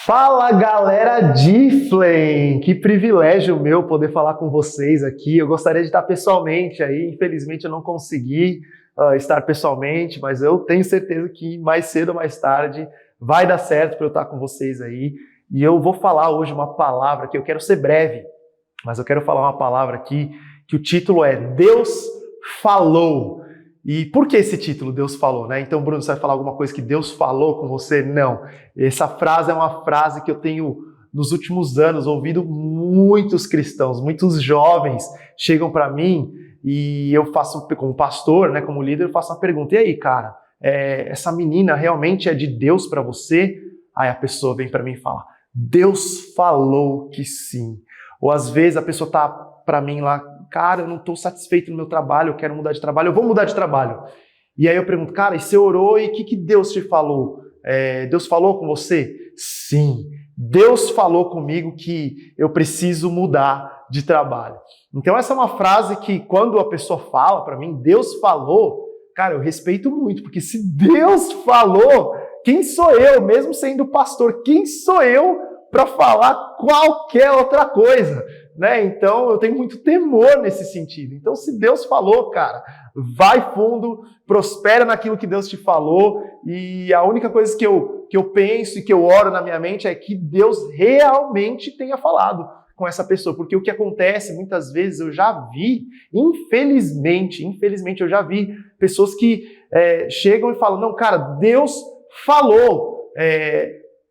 Fala galera de Flame, que privilégio meu poder falar com vocês aqui. Eu gostaria de estar pessoalmente aí, infelizmente eu não consegui estar pessoalmente, mas eu tenho certeza que mais cedo ou mais tarde vai dar certo para eu estar com vocês aí. E eu vou falar hoje uma palavra que eu quero ser breve, mas eu quero falar uma palavra aqui que o título é Deus Falou. E por que esse título, Deus Falou, né? Então, Bruno, você vai falar alguma coisa que Deus falou com você? Não. Essa frase é uma frase que eu tenho, nos últimos anos, ouvido muitos cristãos, muitos jovens chegam para mim e eu faço, como pastor, né, como líder, eu faço uma pergunta. E aí, cara, essa menina realmente é de Deus para você? Aí a pessoa vem para mim e fala, Deus falou que sim. Ou às vezes a pessoa tá para mim lá, cara, eu não estou satisfeito no meu trabalho, eu quero mudar de trabalho, eu vou mudar de trabalho. E aí eu pergunto, cara, e você orou e o que Deus te falou? Deus falou com você? Sim, Deus falou comigo que eu preciso mudar de trabalho. Então essa é uma frase que quando a pessoa fala para mim, Deus falou, cara, eu respeito muito, porque se Deus falou, quem sou eu, mesmo sendo pastor, quem sou eu para falar qualquer outra coisa? Né? Então, eu tenho muito temor nesse sentido. Então, se Deus falou, cara, vai fundo, prospera naquilo que Deus te falou, e a única coisa que eu penso e que eu oro na minha mente é que Deus realmente tenha falado com essa pessoa, porque o que acontece, muitas vezes, eu já vi, infelizmente, eu já vi pessoas que chegam e falam, não, cara, Deus falou,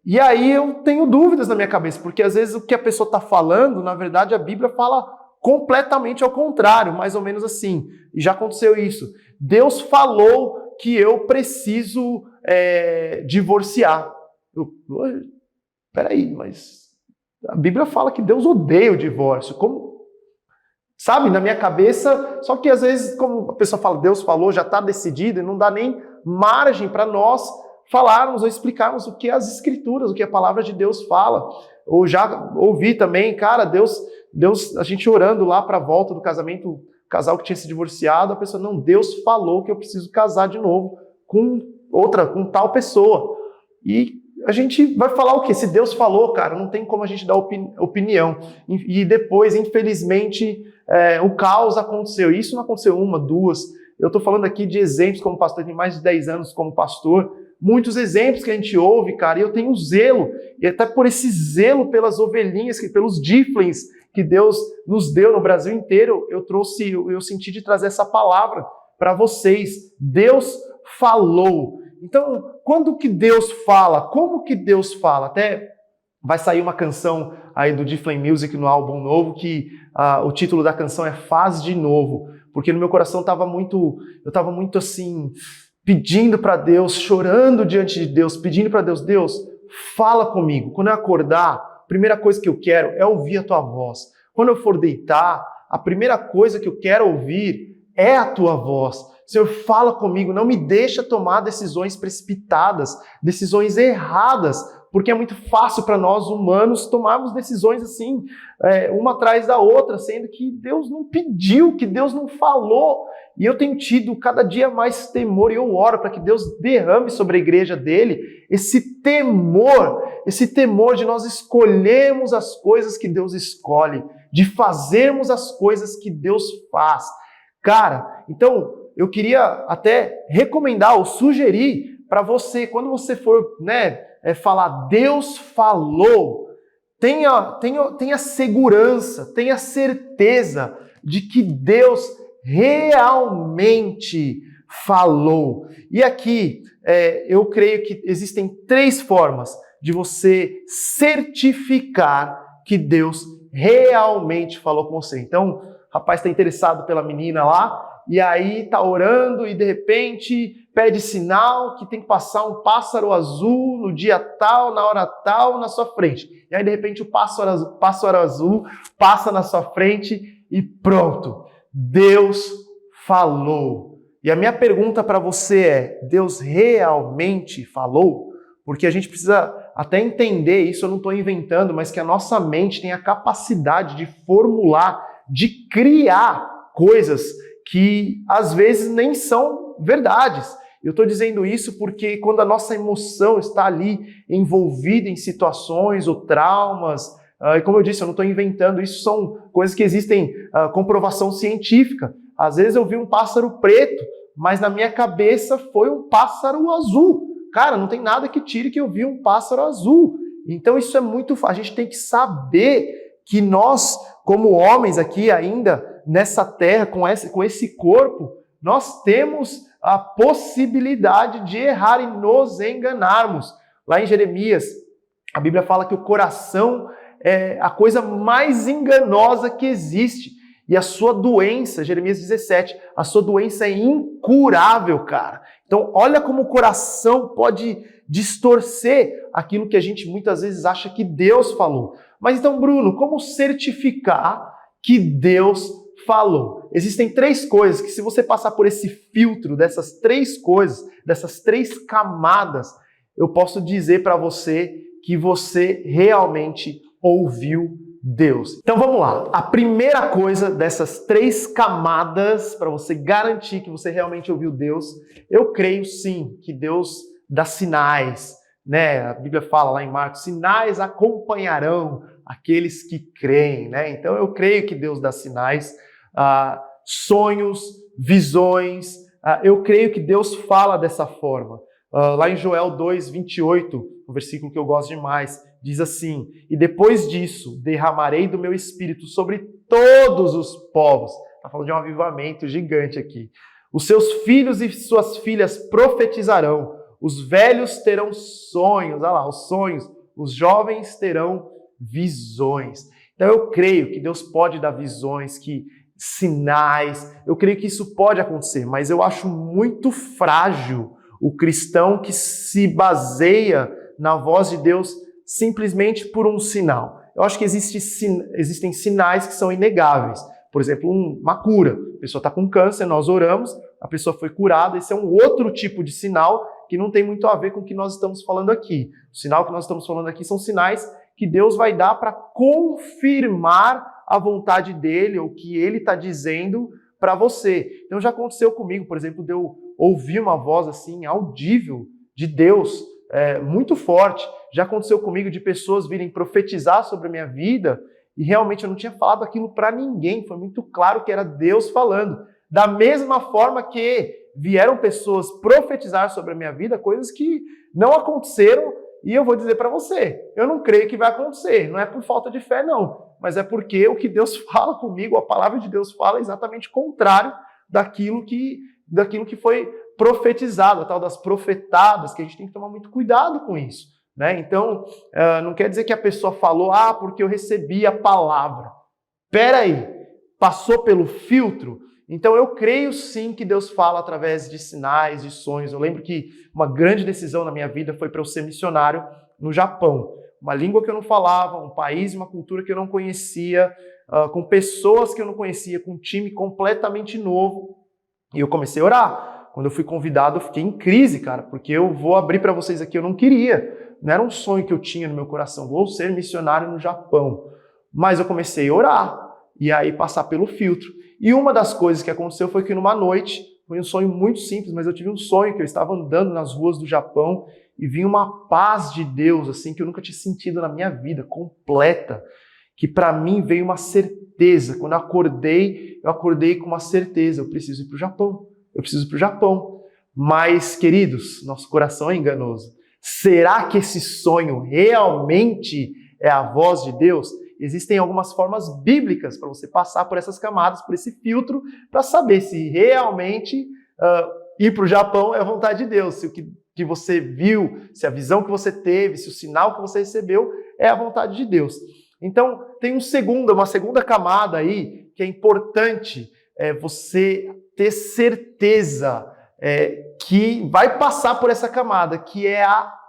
e aí eu tenho dúvidas na minha cabeça, porque às vezes o que a pessoa está falando, na verdade a Bíblia fala completamente ao contrário, mais ou menos assim. E já aconteceu isso. Deus falou que eu preciso divorciar. Peraí, mas a Bíblia fala que Deus odeia o divórcio. Como? Sabe, na minha cabeça, só que às vezes, como a pessoa fala, Deus falou, já está decidido, e não dá nem margem para nós falarmos ou explicarmos o que as Escrituras, o que a palavra de Deus fala. Ou já ouvi também, cara, Deus, a gente orando lá para a volta do casamento, o casal que tinha se divorciado, a pessoa, não, Deus falou que eu preciso casar de novo com tal pessoa. E a gente vai falar o quê? Se Deus falou, cara, não tem como a gente dar opinião. E depois, infelizmente, o caos aconteceu. Isso não aconteceu uma, duas. Eu estou falando aqui de exemplos como pastor, tenho mais de 10 anos como pastor, muitos exemplos que a gente ouve, cara, e eu tenho zelo, e até por esse zelo pelas ovelhinhas, pelos Difflings que Deus nos deu no Brasil inteiro, eu senti de trazer essa palavra para vocês. Deus falou. Então, quando que Deus fala? Como que Deus fala? Até vai sair uma canção aí do Diffling Music no álbum novo, que o título da canção é Faz de Novo, porque no meu coração eu estava muito assim, pedindo para Deus, chorando diante de Deus, pedindo para Deus, Deus, fala comigo. Quando eu acordar, a primeira coisa que eu quero é ouvir a tua voz. Quando eu for deitar, a primeira coisa que eu quero ouvir é a tua voz. Senhor, fala comigo, não me deixa tomar decisões precipitadas, decisões erradas, porque é muito fácil para nós humanos tomarmos decisões assim, uma atrás da outra, sendo que Deus não pediu, que Deus não falou. E eu tenho tido cada dia mais temor, e eu oro para que Deus derrame sobre a igreja dele esse temor de nós escolhermos as coisas que Deus escolhe, de fazermos as coisas que Deus faz. Cara, então eu queria até recomendar ou sugerir para você, quando você for falar Deus falou, tenha segurança, tenha certeza de que Deus realmente falou. E aqui eu creio que existem 3 formas de você certificar que Deus realmente falou com você. Então, o rapaz está interessado pela menina lá, e aí está orando e de repente pede sinal que tem que passar um pássaro azul no dia tal, na hora tal, na sua frente. E aí de repente o pássaro azul passa na sua frente e pronto. Deus falou. E a minha pergunta para você é, Deus realmente falou? Porque a gente precisa até entender, isso eu não estou inventando, mas que a nossa mente tem a capacidade de formular, de criar coisas que às vezes nem são verdades. Eu estou dizendo isso porque quando a nossa emoção está ali envolvida em situações ou traumas, e como eu disse, eu não estou inventando, isso são coisas que existem, comprovação científica. Às vezes eu vi um pássaro preto, mas na minha cabeça foi um pássaro azul. Cara, não tem nada que tire que eu vi um pássaro azul. Então isso é muito fácil. A gente tem que saber que nós, como homens aqui ainda, nessa terra, com esse corpo, nós temos a possibilidade de errar e nos enganarmos. Lá em Jeremias, a Bíblia fala que o coração é a coisa mais enganosa que existe. E a sua doença, Jeremias 17, a sua doença é incurável, cara. Então, olha como o coração pode distorcer aquilo que a gente muitas vezes acha que Deus falou. Mas então, Bruno, como certificar que Deus falou? Existem 3 coisas que, se você passar por esse filtro dessas 3 coisas, dessas 3 camadas, eu posso dizer para você que você realmente ouviu Deus. Então vamos lá. A primeira coisa dessas 3 camadas, para você garantir que você realmente ouviu Deus, eu creio sim que Deus dá sinais, né? A Bíblia fala lá em Marcos, sinais acompanharão aqueles que creem, né? Então eu creio que Deus dá sinais, sonhos, visões, eu creio que Deus fala dessa forma. Lá em Joel 2:28, um versículo que eu gosto demais, diz assim: e depois disso derramarei do meu espírito sobre todos os povos. Está falando de um avivamento gigante aqui. Os seus filhos e suas filhas profetizarão, os velhos terão sonhos, olha lá, os sonhos, os jovens terão visões. Então eu creio que Deus pode dar visões, sinais, eu creio que isso pode acontecer, mas eu acho muito frágil o cristão que se baseia na voz de Deus simplesmente por um sinal. Eu acho que existem sinais que são inegáveis. Por exemplo, uma cura. A pessoa está com câncer, nós oramos, a pessoa foi curada. Esse é um outro tipo de sinal que não tem muito a ver com o que nós estamos falando aqui. O sinal que nós estamos falando aqui são sinais que Deus vai dar para confirmar a vontade dele, ou o que ele está dizendo para você. Então já aconteceu comigo, por exemplo, de eu ouvir uma voz assim, audível de Deus, muito forte. Já aconteceu comigo de pessoas virem profetizar sobre a minha vida e realmente eu não tinha falado aquilo para ninguém. Foi muito claro que era Deus falando. Da mesma forma que vieram pessoas profetizar sobre a minha vida, coisas que não aconteceram, e eu vou dizer para você, eu não creio que vai acontecer. Não é por falta de fé, não. Mas é porque o que Deus fala comigo, a palavra de Deus fala exatamente contrário daquilo que foi profetizado, a tal das profetadas, que a gente tem que tomar muito cuidado com isso, né? Então, não quer dizer que a pessoa falou, porque eu recebi a palavra. Espera aí, passou pelo filtro? Então eu creio sim que Deus fala através de sinais, de sonhos. Eu lembro que uma grande decisão na minha vida foi para eu ser missionário no Japão. Uma língua que eu não falava, um país e uma cultura que eu não conhecia, com pessoas que eu não conhecia, com um time completamente novo. E eu comecei a orar. Quando eu fui convidado, eu fiquei em crise, cara, porque eu vou abrir para vocês aqui, eu não queria. Não era um sonho que eu tinha no meu coração, vou ser missionário no Japão. Mas eu comecei a orar e aí passar pelo filtro. E uma das coisas que aconteceu foi que numa noite, foi um sonho muito simples, mas eu tive um sonho que eu estava andando nas ruas do Japão e vi uma paz de Deus, assim, que eu nunca tinha sentido na minha vida, completa, que para mim veio uma certeza. Quando eu acordei com uma certeza, eu preciso ir para o Japão, eu preciso ir para o Japão. Mas, queridos, nosso coração é enganoso. Será que esse sonho realmente é a voz de Deus? Existem algumas formas bíblicas para você passar por essas camadas, por esse filtro, para saber se realmente ir para o Japão é a vontade de Deus, se o que você viu, se a visão que você teve, se o sinal que você recebeu é a vontade de Deus. Então, tem uma segunda camada aí que é importante você ter certeza que vai passar por essa camada, que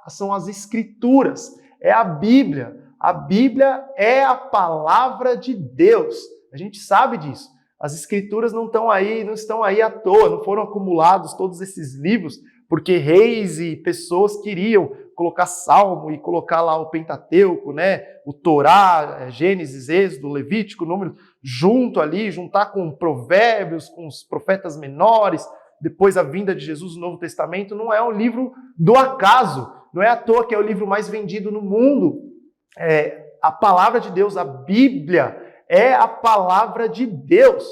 são as Escrituras, é a Bíblia. A Bíblia é a palavra de Deus. A gente sabe disso. As Escrituras não estão aí à toa, não foram acumulados todos esses livros porque reis e pessoas queriam colocar Salmo e colocar lá o Pentateuco, né? O Torá, Gênesis, Êxodo, Levítico, Número, juntar com Provérbios, com os profetas menores. depois a vinda de Jesus, o Novo Testamento, não é um livro do acaso, não é à toa que é o livro mais vendido no mundo. A palavra de Deus, a Bíblia, é a palavra de Deus.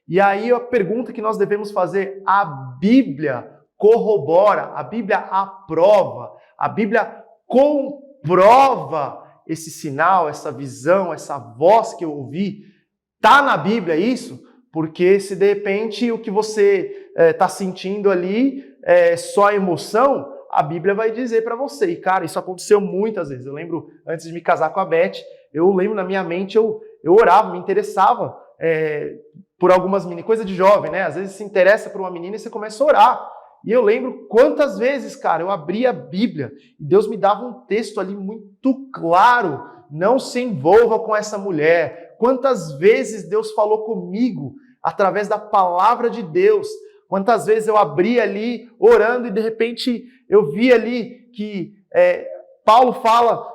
E aí a pergunta que nós devemos fazer, a Bíblia corrobora, a Bíblia aprova, a Bíblia comprova esse sinal, essa visão, essa voz que eu ouvi. Está na Bíblia isso? Porque se de repente o que você está sentindo ali é só emoção, a Bíblia vai dizer para você. E cara, isso aconteceu muitas vezes. Eu lembro, antes de me casar com a Beth, eu lembro na minha mente, eu orava, me interessava por algumas meninas, coisa de jovem, né? Às vezes se interessa por uma menina e você começa a orar. E eu lembro quantas vezes, cara, eu abria a Bíblia e Deus me dava um texto ali muito claro. Não se envolva com essa mulher. Quantas vezes Deus falou comigo através da palavra de Deus. Quantas vezes eu abri ali orando e de repente eu vi ali que Paulo fala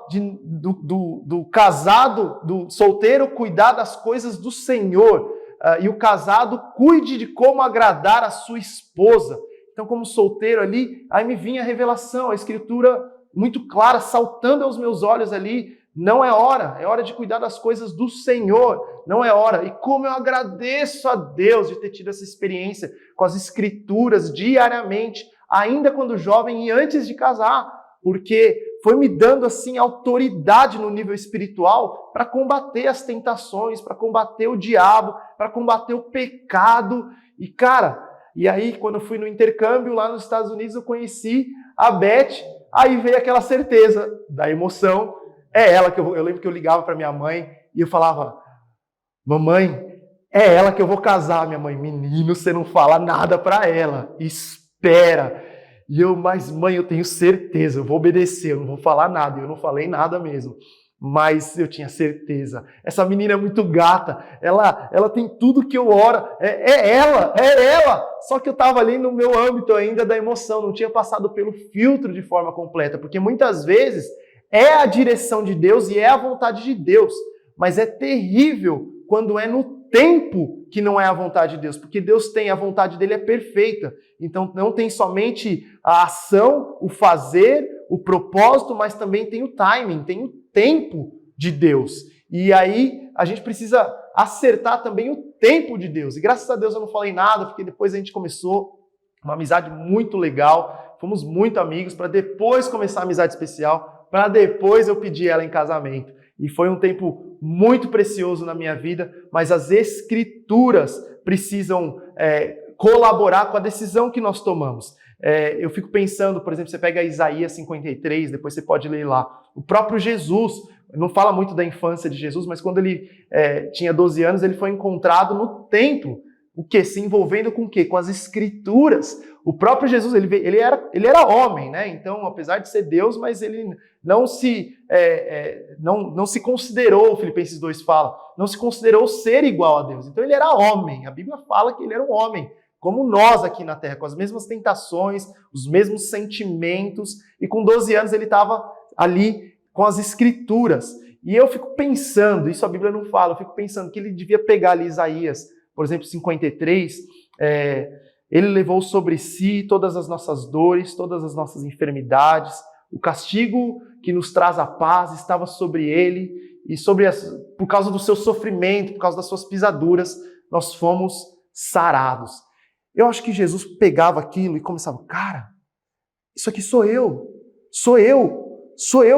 do casado, do solteiro cuidar das coisas do Senhor e o casado cuide de como agradar a sua esposa. Então, como solteiro ali, aí me vinha a revelação, a escritura muito clara, saltando aos meus olhos ali. Não é hora de cuidar das coisas do Senhor, não é hora. E como eu agradeço a Deus de ter tido essa experiência com as escrituras diariamente, ainda quando jovem e antes de casar, porque foi me dando assim autoridade no nível espiritual para combater as tentações, para combater o diabo, para combater o pecado. E cara, e aí quando eu fui no intercâmbio lá nos Estados Unidos, eu conheci a Beth, aí veio aquela certeza da emoção. É ela que eu lembro que eu ligava para minha mãe e eu falava, mamãe, é ela que eu vou casar. Minha mãe, menino, você não fala nada para ela, espera. E eu, mas mãe, eu tenho certeza, eu vou obedecer, eu não vou falar nada. Eu não falei nada mesmo, mas eu tinha certeza. Essa menina é muito gata, ela tem tudo que eu oro, é ela. Só que eu estava ali no meu âmbito ainda da emoção, não tinha passado pelo filtro de forma completa, porque muitas vezes é a direção de Deus e é a vontade de Deus, mas é terrível quando é no tempo que não é a vontade de Deus, porque Deus tem, a vontade dele é perfeita, então não tem somente a ação, o fazer, o propósito, mas também tem o timing, tem o tempo de Deus. E aí a gente precisa acertar também o tempo de Deus. E graças a Deus eu não falei nada, porque depois a gente começou uma amizade muito legal, fomos muito amigos, para depois começar a amizade especial, para depois eu pedir ela em casamento. E foi um tempo muito precioso na minha vida, mas as escrituras precisam colaborar com a decisão que nós tomamos. Eu fico pensando, por exemplo, você pega Isaías 53, depois você pode ler lá. O próprio Jesus, não fala muito da infância de Jesus, mas quando ele tinha 12 anos, ele foi encontrado no templo. O quê? Se envolvendo com o quê? Com as escrituras. O próprio Jesus, ele era homem, né? Então, apesar de ser Deus, mas ele não se considerou, Filipenses 2 fala, não se considerou ser igual a Deus. Então, ele era homem. A Bíblia fala que ele era um homem, como nós aqui na Terra, com as mesmas tentações, os mesmos sentimentos. E com 12 anos ele estava ali com as escrituras. E eu fico pensando, isso a Bíblia não fala, eu fico pensando que ele devia pegar ali Isaías, por exemplo, 53, ele levou sobre si todas as nossas dores, todas as nossas enfermidades, o castigo que nos traz a paz estava sobre ele, e por causa do seu sofrimento, por causa das suas pisaduras, nós fomos sarados. Eu acho que Jesus pegava aquilo e começava, cara, isso aqui sou eu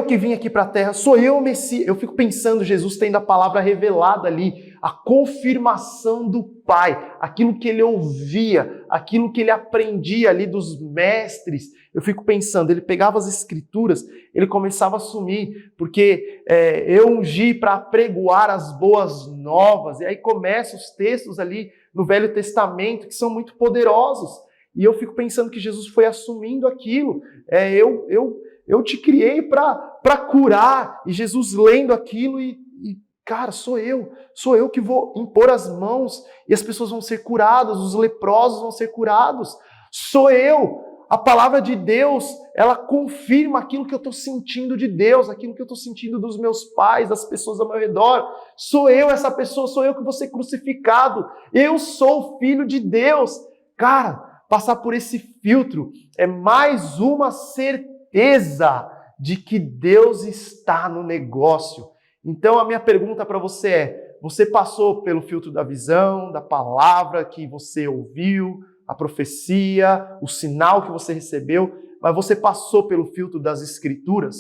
que vim aqui para a terra, sou eu o Messias. Eu fico pensando, Jesus tendo a palavra revelada ali, a confirmação do Pai, aquilo que ele ouvia, aquilo que ele aprendia ali dos mestres. Eu fico pensando, ele pegava as escrituras, ele começava a assumir, porque eu ungi para apregoar as boas novas, e aí começam os textos ali no Velho Testamento, que são muito poderosos. E eu fico pensando que Jesus foi assumindo aquilo. Eu te criei para curar. E Jesus lendo aquilo e, cara, sou eu que vou impor as mãos e as pessoas vão ser curadas, os leprosos vão ser curados. Sou eu. A palavra de Deus, ela confirma aquilo que eu estou sentindo de Deus, aquilo que eu estou sentindo dos meus pais, das pessoas ao meu redor. Sou eu essa pessoa, sou eu que vou ser crucificado. Eu sou o Filho de Deus. Cara, a passar por esse filtro é mais uma certeza de que Deus está no negócio. Então a minha pergunta para você é: você passou pelo filtro da visão, da palavra que você ouviu, a profecia, o sinal que você recebeu, mas você passou pelo filtro das Escrituras?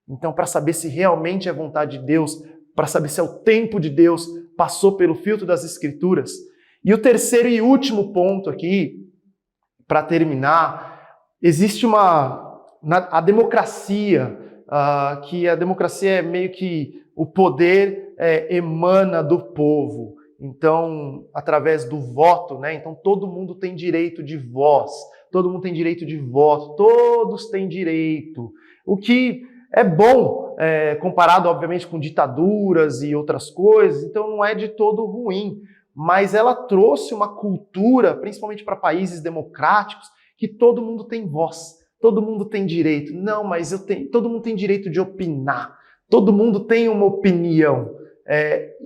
Então, para saber se realmente é vontade de Deus, para saber se é o tempo de Deus, passou pelo filtro das Escrituras? E o terceiro e último ponto aqui, para terminar, existe a democracia, que a democracia é meio que o poder emana do povo. Então, através do voto, né? Então todo mundo tem direito de voz, todo mundo tem direito de voto, todos têm direito. O que é bom, comparado, obviamente, com ditaduras e outras coisas, então não é de todo ruim. Mas ela trouxe uma cultura, principalmente para países democráticos, que todo mundo tem voz, todo mundo tem direito. Não, mas todo mundo tem direito de opinar, todo mundo tem uma opinião.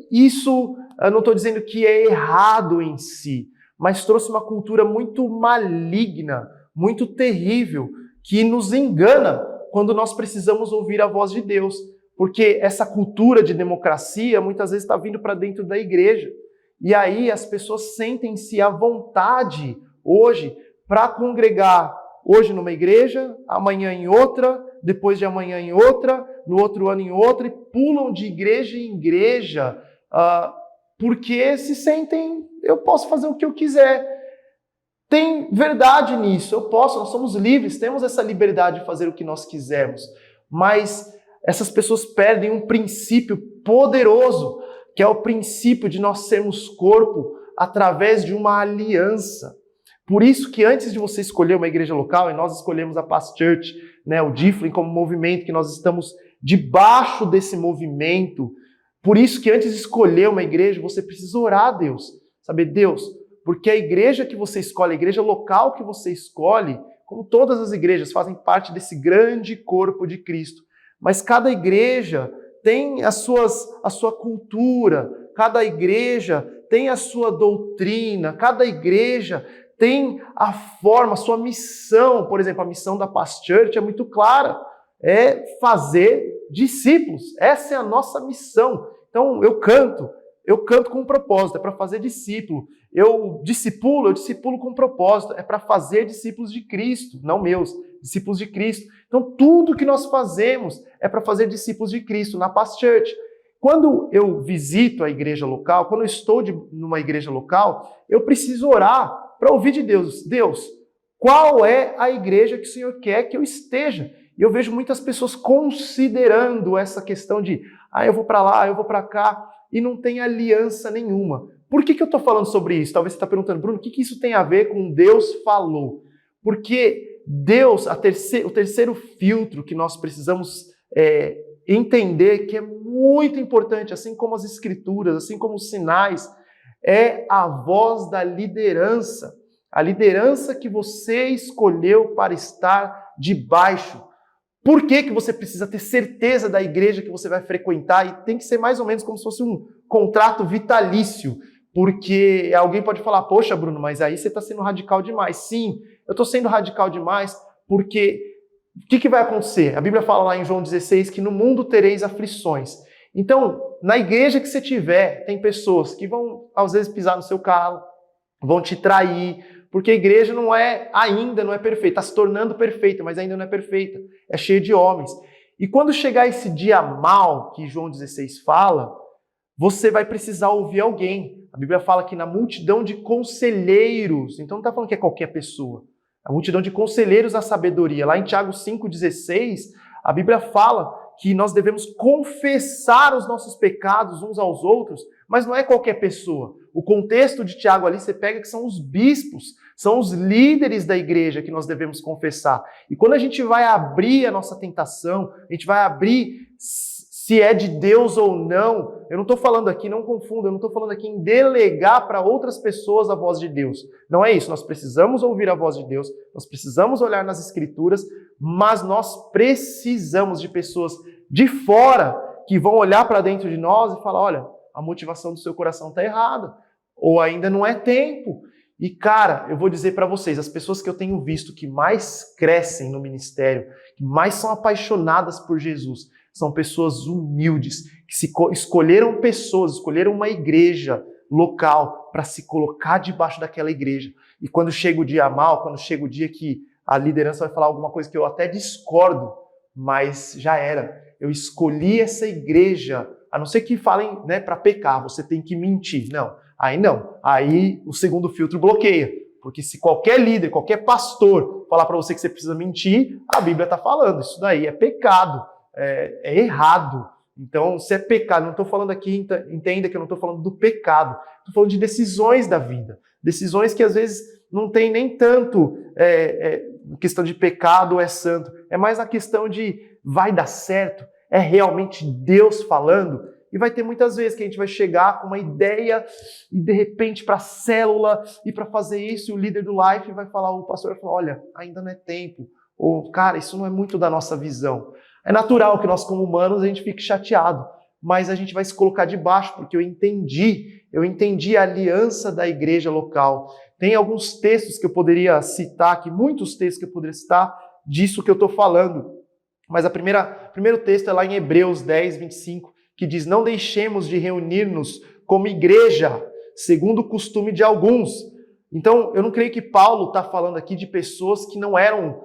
Isso, eu não estou dizendo que é errado em si, mas trouxe uma cultura muito maligna, muito terrível, que nos engana quando nós precisamos ouvir a voz de Deus. Porque essa cultura de democracia muitas vezes está vindo para dentro da igreja. E aí as pessoas sentem-se à vontade hoje para congregar hoje numa igreja, amanhã em outra, depois de amanhã em outra, no outro ano em outra, e pulam de igreja em igreja porque se sentem, eu posso fazer o que eu quiser. Tem verdade nisso, nós somos livres, temos essa liberdade de fazer o que nós quisermos, mas essas pessoas perdem um princípio poderoso, que é o princípio de nós sermos corpo através de uma aliança. Por isso que antes de você escolher uma igreja local, e nós escolhemos a Paz Church, né, o Difflin como movimento, que nós estamos debaixo desse movimento, por isso que antes de escolher uma igreja, você precisa orar a Deus, saber, Deus, porque a igreja que você escolhe, a igreja local que você escolhe, como todas as igrejas, fazem parte desse grande corpo de Cristo, mas cada igreja tem a sua cultura, cada igreja tem a sua doutrina, cada igreja tem a forma, a sua missão. Por exemplo, a missão da Paz Church é muito clara, é fazer discípulos. Essa é a nossa missão. Então, eu canto com um propósito, é para fazer discípulo. Eu discipulo com um propósito, é para fazer discípulos de Cristo, não meus, discípulos de Cristo. Então, tudo que nós fazemos é para fazer discípulos de Cristo na Paz Church. Quando eu visito a igreja local, quando eu estou numa igreja local, eu preciso orar para ouvir de Deus. Deus, qual é a igreja que o Senhor quer que eu esteja? E eu vejo muitas pessoas considerando essa questão de, eu vou para lá, eu vou para cá, e não tem aliança nenhuma. Por que eu estou falando sobre isso? Talvez você está perguntando, Bruno, o que isso tem a ver com Deus falou? Porque Deus, o terceiro filtro que nós precisamos entender, que é muito importante, assim como as Escrituras, assim como os sinais, é a voz da liderança. A liderança que você escolheu para estar debaixo. Por que você precisa ter certeza da igreja que você vai frequentar? E tem que ser mais ou menos como se fosse um contrato vitalício. Porque alguém pode falar, poxa, Bruno, mas aí você está sendo radical demais. Sim, eu estou sendo radical demais porque o que vai acontecer? A Bíblia fala lá em João 16 que no mundo tereis aflições. Então, na igreja que você tiver, tem pessoas que vão, às vezes, pisar no seu calo, vão te trair, porque a igreja ainda não é perfeita, está se tornando perfeita, mas ainda não é perfeita, é cheia de homens. E quando chegar esse dia mal, que João 16 fala, você vai precisar ouvir alguém. A Bíblia fala que na multidão de conselheiros, então não está falando que é qualquer pessoa, a multidão de conselheiros da sabedoria. Lá em Tiago 5,16, a Bíblia fala que nós devemos confessar os nossos pecados uns aos outros, mas não é qualquer pessoa. O contexto de Tiago ali, você pega que são os bispos, são os líderes da igreja que nós devemos confessar. E quando a gente vai abrir a nossa tentação, a gente vai abrir se é de Deus ou não, eu não estou falando aqui, não confunda, eu não estou falando aqui em delegar para outras pessoas a voz de Deus. Não é isso, nós precisamos ouvir a voz de Deus, nós precisamos olhar nas Escrituras, mas nós precisamos de pessoas de fora que vão olhar para dentro de nós e falar, olha, a motivação do seu coração está errada, ou ainda não é tempo. E, cara, eu vou dizer para vocês, as pessoas que eu tenho visto que mais crescem no ministério, que mais são apaixonadas por Jesus, são pessoas humildes, que escolheram pessoas, escolheram uma igreja local para se colocar debaixo daquela igreja. E quando chega o dia mal, quando chega o dia que a liderança vai falar alguma coisa que eu até discordo, mas já era. Eu escolhi essa igreja, a não ser que falem, né, para pecar, você tem que mentir. Não. Aí o segundo filtro bloqueia. Porque se qualquer líder, qualquer pastor falar para você que você precisa mentir, a Bíblia está falando. Isso daí é pecado, é errado. Então, se é pecado, não estou falando aqui, entenda que eu não estou falando do pecado. Estou falando de decisões da vida. Decisões que às vezes não tem nem tanto questão de pecado ou é santo. É mais a questão de vai dar certo? É realmente Deus falando? E vai ter muitas vezes que a gente vai chegar com uma ideia e de repente para a célula e para fazer isso, e o líder do Life vai falar, o pastor vai falar, olha, ainda não é tempo. Ou, cara, isso não é muito da nossa visão. É natural que nós como humanos a gente fique chateado, mas a gente vai se colocar debaixo, porque eu entendi a aliança da igreja local. Tem alguns textos que eu poderia citar aqui, muitos textos que eu poderia citar disso que eu estou falando. Mas o primeiro texto é lá em Hebreus 10, 25, que diz, não deixemos de reunir-nos como igreja, segundo o costume de alguns. Então, eu não creio que Paulo está falando aqui de pessoas que não eram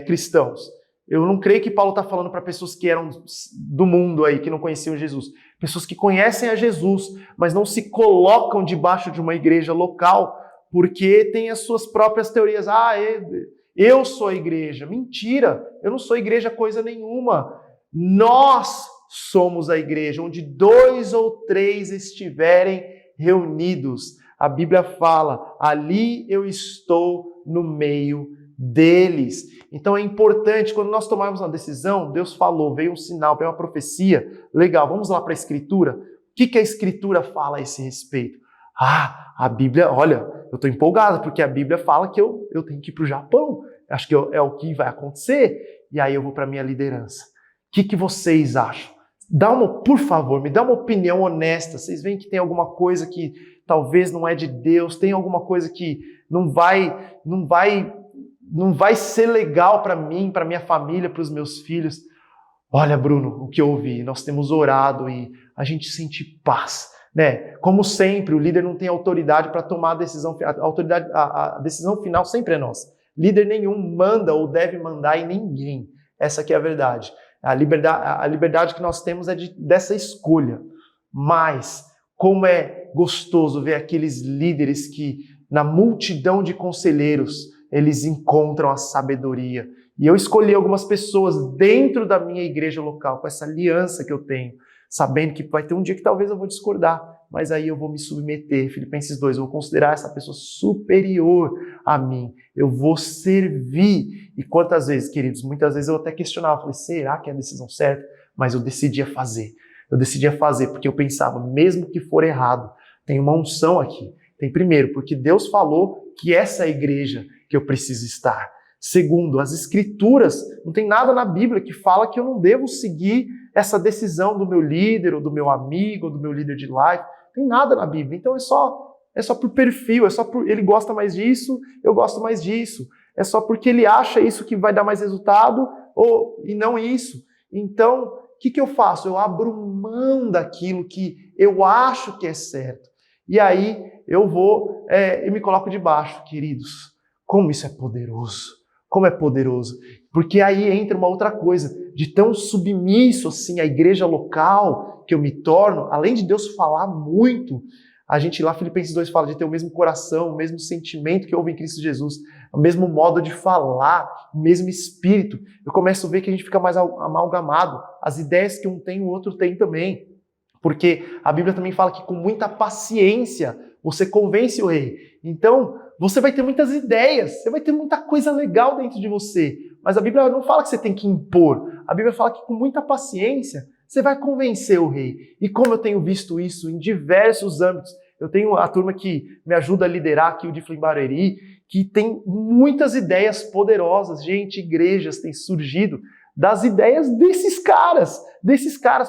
cristãos. Eu não creio que Paulo está falando para pessoas que eram do mundo aí, que não conheciam Jesus. Pessoas que conhecem a Jesus, mas não se colocam debaixo de uma igreja local, porque tem as suas próprias teorias. Eu sou a igreja. Mentira, eu não sou igreja coisa nenhuma. Nós somos a igreja, onde 2 ou 3 estiverem reunidos. A Bíblia fala, ali eu estou no meio deles. Então é importante, quando nós tomarmos uma decisão, Deus falou, veio um sinal, veio uma profecia, legal, vamos lá para a Escritura. O que a Escritura fala a esse respeito? A Bíblia, olha, eu estou empolgado, porque a Bíblia fala que eu tenho que ir para o Japão. Acho que é o que vai acontecer. E aí eu vou para a minha liderança. O que vocês acham? Por favor, me dá uma opinião honesta. Vocês veem que tem alguma coisa que talvez não é de Deus, tem alguma coisa que não vai ser legal para mim, para minha família, para os meus filhos. Olha, Bruno, o que eu ouvi, nós temos orado e a gente sente paz, né? Como sempre, o líder não tem autoridade para tomar a decisão, a decisão final sempre é nossa. Líder nenhum manda ou deve mandar em ninguém. Essa aqui é a verdade. A liberdade que nós temos é dessa escolha. Mas, como é gostoso ver aqueles líderes que, na multidão de conselheiros, eles encontram a sabedoria. E eu escolhi algumas pessoas dentro da minha igreja local, com essa aliança que eu tenho, sabendo que vai ter um dia que talvez eu vou discordar, mas aí eu vou me submeter. Filipenses 2, eu vou considerar essa pessoa superior a mim. Eu vou servir. E quantas vezes, queridos, muitas vezes eu até questionava, falei, será que é a decisão certa? Mas eu decidia fazer. Eu decidia fazer porque eu pensava, mesmo que for errado, tem uma unção aqui. Tem primeiro, porque Deus falou que essa é a igreja que eu preciso estar. Segundo, as Escrituras, não tem nada na Bíblia que fala que eu não devo seguir essa decisão do meu líder, ou do meu amigo, ou do meu líder de life. Não tem nada na Bíblia. Então é só por perfil, ele gosta mais disso, eu gosto mais disso. É só porque ele acha isso que vai dar mais resultado, e não isso. Então, o que eu faço? Eu abro mão daquilo que eu acho que é certo. E aí eu me coloco debaixo, queridos. Como isso é poderoso. Como é poderoso. Porque aí entra uma outra coisa, de tão submisso assim à igreja local que eu me torno, além de Deus falar muito, a gente lá, Filipenses 2 fala de ter o mesmo coração, o mesmo sentimento que houve em Cristo Jesus, o mesmo modo de falar, o mesmo espírito. Eu começo a ver que a gente fica mais amalgamado. As ideias que um tem, o outro tem também. Porque a Bíblia também fala que com muita paciência você convence o rei. Então, você vai ter muitas ideias, você vai ter muita coisa legal dentro de você. Mas a Bíblia não fala que você tem que impor. A Bíblia fala que com muita paciência você vai convencer o rei. E como eu tenho visto isso em diversos âmbitos, eu tenho a turma que me ajuda a liderar aqui, o de Barueri, que tem muitas ideias poderosas. Gente, igrejas têm surgido das ideias desses caras,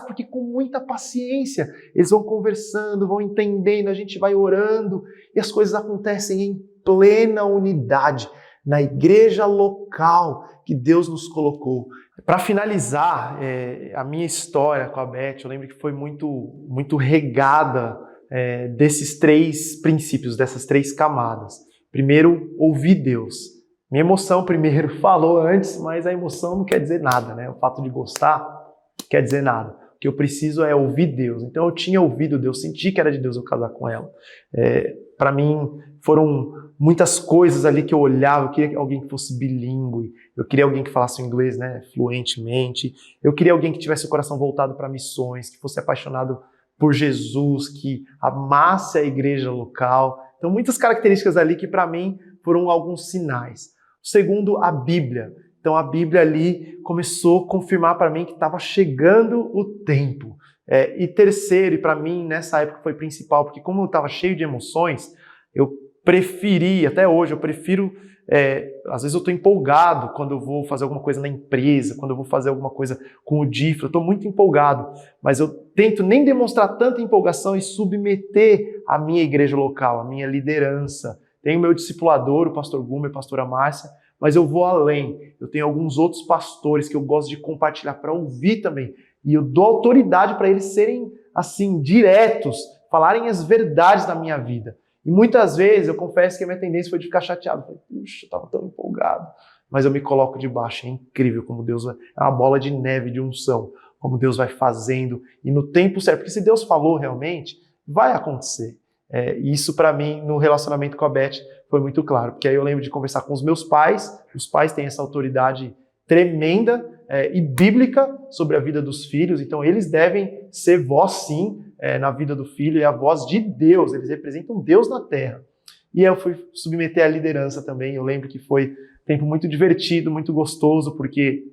porque com muita paciência eles vão conversando, vão entendendo, a gente vai orando e as coisas acontecem em plena unidade na igreja local que Deus nos colocou. Para finalizar, a minha história com a Beth, eu lembro que foi muito regada desses 3 princípios, dessas 3 camadas. Primeiro, ouvir Deus. Minha emoção primeiro falou antes, mas a emoção não quer dizer nada, né? O fato de gostar não quer dizer nada. O que eu preciso é ouvir Deus. Então eu tinha ouvido Deus, senti que era de Deus eu casar com ela. Para mim foram muitas coisas ali que eu olhava, eu queria alguém que fosse bilíngue, eu queria alguém que falasse inglês, né, fluentemente, eu queria alguém que tivesse o coração voltado para missões, que fosse apaixonado por Jesus, que amasse a igreja local. Então muitas características ali que para mim foram alguns sinais. Segundo, a Bíblia. Então a Bíblia ali começou a confirmar para mim que estava chegando o tempo. E terceiro, e para mim nessa época foi principal, porque como eu estava cheio de emoções, eu preferi, até hoje, eu prefiro, às vezes eu estou empolgado quando eu vou fazer alguma coisa na empresa, quando eu vou fazer alguma coisa com o DIF, eu estou muito empolgado, mas eu tento nem demonstrar tanta empolgação e submeter a minha igreja local, a minha liderança. Tenho o meu discipulador, o pastor Gumer, a pastora Márcia, mas eu vou além. Eu tenho alguns outros pastores que eu gosto de compartilhar para ouvir também. E eu dou autoridade para eles serem, assim, diretos, falarem as verdades da minha vida. E muitas vezes eu confesso que a minha tendência foi de ficar chateado. Falei, puxa, eu estava tão empolgado. Mas eu me coloco debaixo. É incrível como Deus vai... É uma bola de neve de unção. Como Deus vai fazendo. E no tempo certo. Porque se Deus falou realmente, vai acontecer. E isso para mim, no relacionamento com a Beth, foi muito claro. Porque aí eu lembro de conversar com os meus pais. Os pais têm essa autoridade tremenda e bíblica sobre a vida dos filhos. Então eles devem ser voz sim, na vida do filho, e a voz de Deus, eles representam Deus na terra. E eu fui submeter à liderança também, eu lembro que foi um tempo muito divertido, muito gostoso, porque,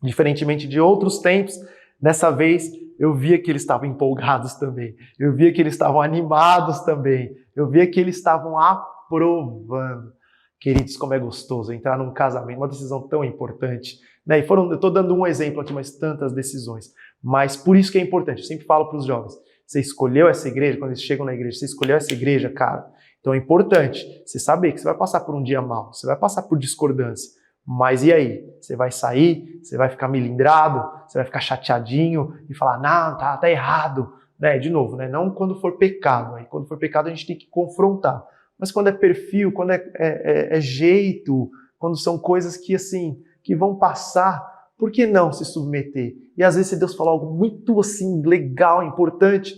diferentemente de outros tempos, dessa vez eu via que eles estavam empolgados também, eu via que eles estavam animados também, eu via que eles estavam aprovando. Queridos, como é gostoso entrar num casamento, uma decisão tão importante, né? Eu estou dando um exemplo aqui, mas tantas decisões, mas por isso que é importante, eu sempre falo para os jovens, você escolheu essa igreja, quando eles chegam na igreja, você escolheu essa igreja, cara. Então é importante você saber que você vai passar por um dia mau, você vai passar por discordância. Mas e aí? Você vai sair, você vai ficar melindrado, você vai ficar chateadinho e falar, não, tá errado. Né? De novo, né? Não quando for pecado. Aí, quando for pecado a gente tem que confrontar. Mas quando é perfil, quando é jeito, quando são coisas que assim, que vão passar, por que não se submeter? E às vezes se Deus falar algo muito assim, legal, importante,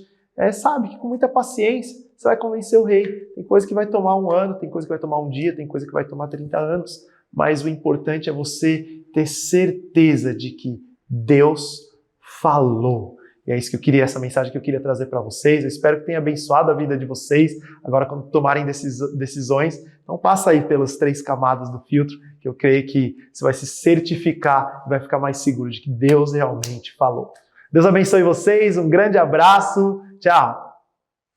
sabe que com muita paciência você vai convencer o rei. Tem coisa que vai tomar 1 ano, tem coisa que vai tomar 1 dia, tem coisa que vai tomar 30 anos, mas o importante é você ter certeza de que Deus falou. E é isso que eu queria, essa mensagem que eu queria trazer para vocês. Eu espero que tenha abençoado a vida de vocês agora quando tomarem decisões. Então passa aí pelas 3 camadas do filtro, que eu creio que você vai se certificar e vai ficar mais seguro de que Deus realmente falou. Deus abençoe vocês, um grande abraço, tchau!